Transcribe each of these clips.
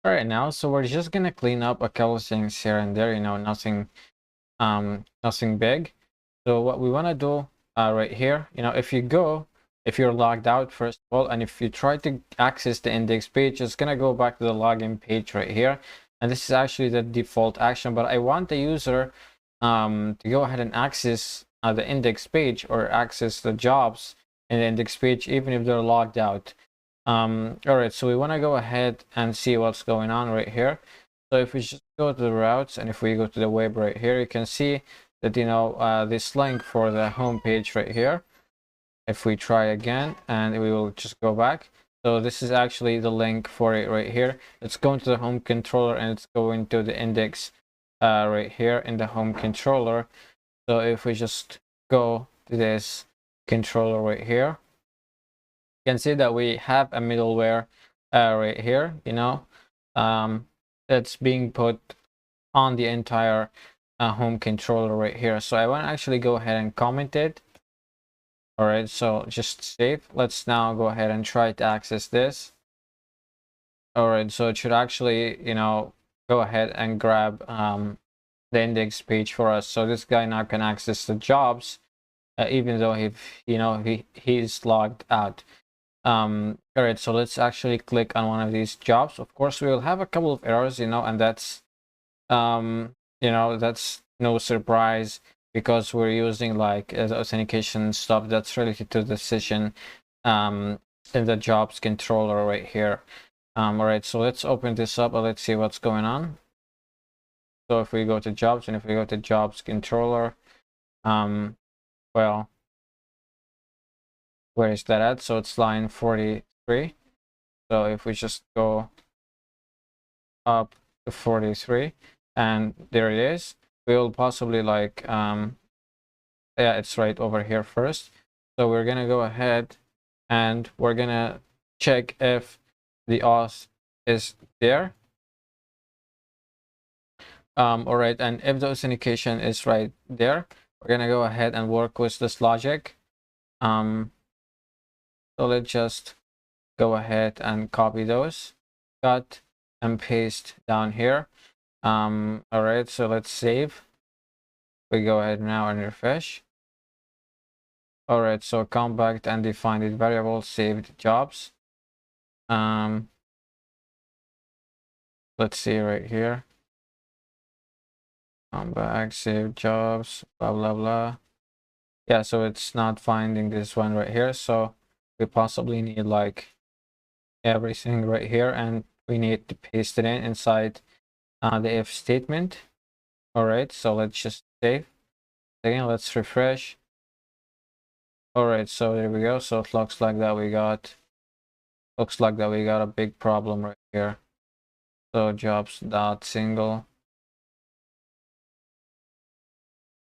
All right, now, so we're just gonna clean up a couple things here and there, nothing, nothing big. So what we wanna do right here, if you're logged out first of all, and if you try to access the index page, it's gonna go back to the login page right here. And this is actually the default action, but I want the user to go ahead and access the index page or access the jobs in the index page, even if they're logged out. All right, so we want to go ahead and see what's going on right here. So if we just go to the routes, and if we go to the web right here, you can see that this link for the home page right here. If we try again, and we will just go back, so this is actually the link for it right here. It's going to the home controller, and it's going to the index right here in the home controller. So if we just go to this controller right here, you can see that we have a middleware right here, that's being put on the entire home controller right here. So I want to actually go ahead and comment it. All right, so just save. Let's now go ahead and try to access this. All right, so it should actually, go ahead and grab the index page for us. So this guy now can access the jobs, even though he's logged out. All right, so let's actually click on one of these jobs. Of course, we will have a couple of errors, and that's no surprise, because we're using like the authentication stuff that's related to the session in the jobs controller right here. All right, so let's open this up and let's see what's going on. So if we go to jobs, and if we go to jobs controller, well, where is that at? So it's line 43. So if we just go up to 43, and there it is, we'll possibly like yeah, it's right over here first. So we're gonna go ahead and we're gonna check if the auth is there. All right, and if the authentication is right there, we're gonna go ahead and work with this logic. So let's just go ahead and copy those, cut and paste down here. All right, so let's save. We go ahead now and refresh. All right, so compact and defined variable saved jobs. Let's see right here. Come back, save jobs, blah blah blah. Yeah, so it's not finding this one right here. So we possibly need like everything right here, and we need to paste it in inside the if statement. All right, so let's just save. Again, let's refresh. All right, so there we go. So it looks like that we got a big problem right here. So jobs dot single.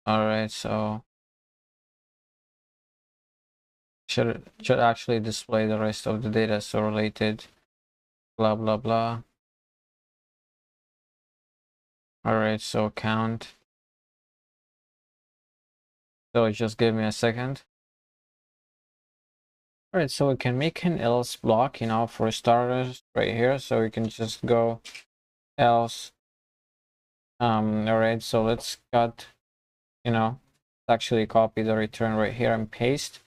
All right, so should actually display the rest of the data. So related, blah blah blah. All right, so count. So just give me a second. All right, so we can make an else block, for starters right here. So we can just go else. All right, so let's cut, actually copy the return right here and paste.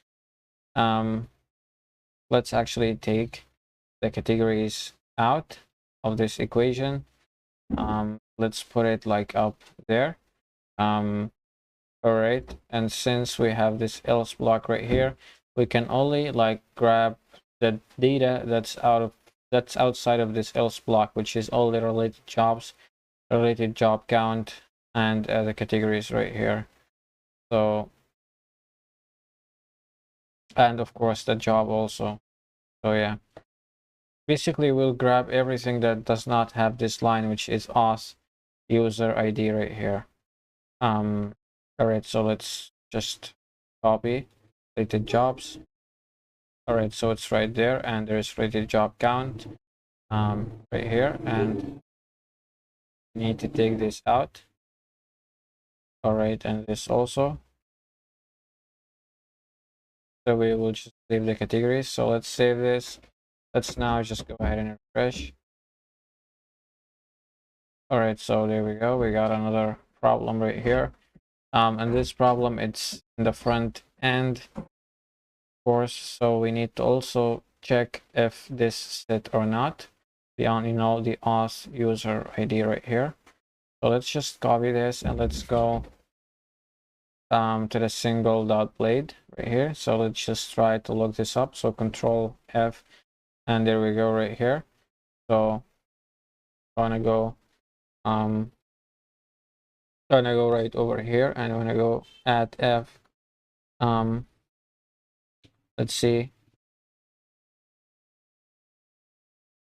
Let's actually take the categories out of this equation. Let's put it like up there. All right, and since we have this else block right here, we can only like grab the data that's outside of this else block, which is all the related jobs, related job count, and the categories right here. So, and of course the job also. So yeah, basically we'll grab everything that does not have this line, which is auth user ID right here. All right, so let's just copy related jobs. All right, so it's right there, and there's related job count right here, and we need to take this out. All right, and this also. So we will just leave the categories. So let's save this. Let's now just go ahead and refresh. All right, so there we go. We got another problem right here. And this problem, it's in the front end, of course. So we need to also check if this is set or not. The the auth user ID right here. So let's just copy this and let's go to the single dot blade right here. So let's just try to look this up. So Control F, and there we go right here. So I'm gonna go right over here, and I'm gonna go at F. Let's see.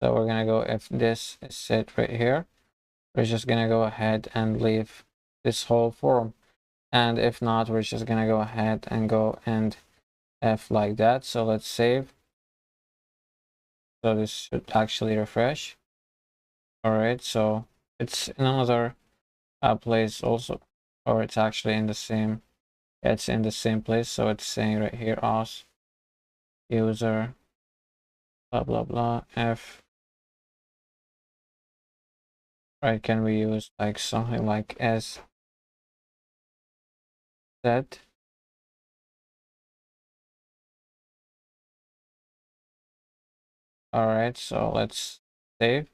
So we're gonna go, if this is set right here, we're just gonna go ahead and leave this whole form. And if not, we're just gonna go ahead and go and F like that. So let's save. So this should actually refresh. All right, so it's in another place also, or it's actually in the same, it's in the same place. So it's saying right here, auth user blah blah blah F. Right, can we use like something like as that? All right, so let's save.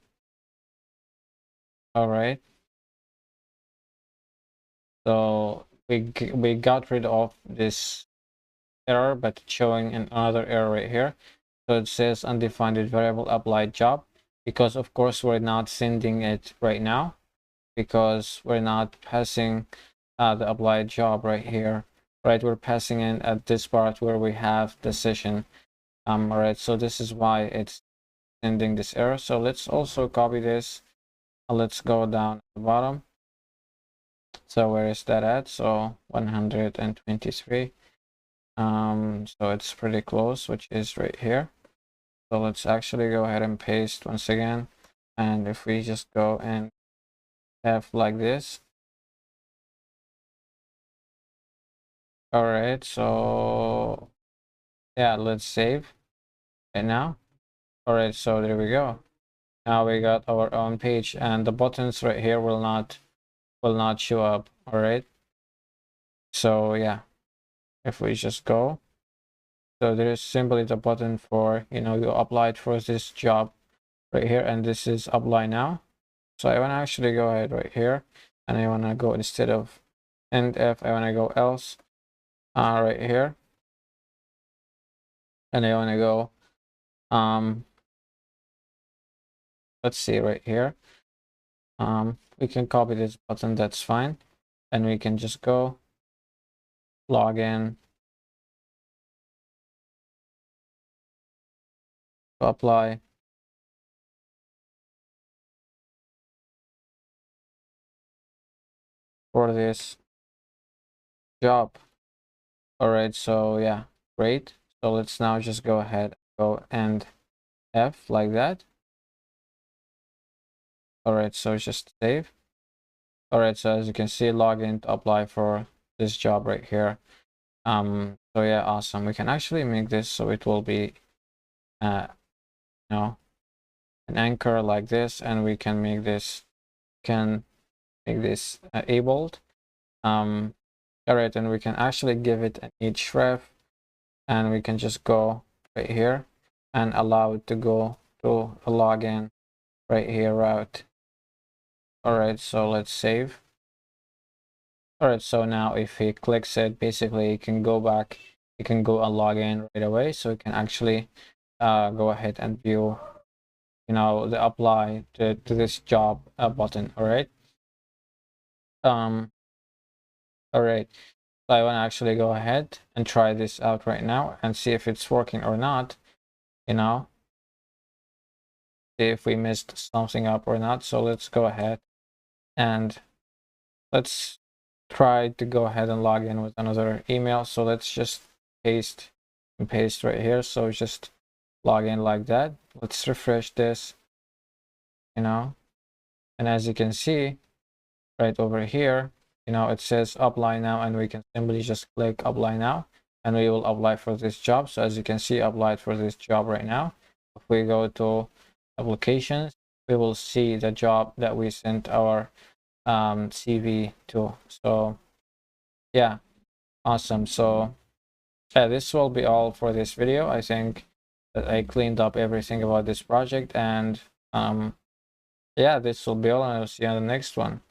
All right, so we got rid of this error, but it's showing another error right here. So it says undefined variable applied job, because of course we're not sending it right now, because we're not passing the applied job right here. Right, we're passing in at this part where we have the session. All right, so this is why it's sending this error. So let's also copy this. Let's go down at the bottom. So where is that at? So 123. So it's pretty close, which is right here. So let's actually go ahead and paste once again. And if we just go and have like this. All right, so yeah, let's save it now. All right, so there we go. Now we got our own page, and the buttons right here will not show up. All right, so yeah, if we just go, so there is simply the button for, you applied for this job right here, and this is apply now. So I want to actually go ahead right here, and I want to go, instead of end F, I want to go else right here, and I want to go let's see right here. We can copy this button, that's fine, and we can just go log in, apply, for this job. All right, so yeah, great. So let's now just go ahead, go and F like that. All right, so just save. All right, so as you can see, login to apply for this job right here. So yeah, awesome. We can actually make this so it will be an anchor like this, and we can make this enabled. All right, and we can actually give it an href, and we can just go right here and allow it to go to a login right here route. All right, so let's save. All right, so now if he clicks it, basically he can go back, he can go and log in right away. So he can actually go ahead and view, the apply to this job button. All right. All right. So I want to actually go ahead and try this out right now and see if it's working or not. See if we messed something up or not. So let's go ahead and let's try to go ahead and log in with another email. So let's just paste and paste right here. So just log in like that. Let's refresh this, and as you can see right over here, it says apply now, and we can simply just click apply now, and we will apply for this job. So as you can see, applied for this job right now. If we go to applications, we will see the job that we sent our CV to. So yeah, awesome. So yeah, this will be all for this video. I think that I cleaned up everything about this project, and yeah, this will be all, and I'll see you on the next one.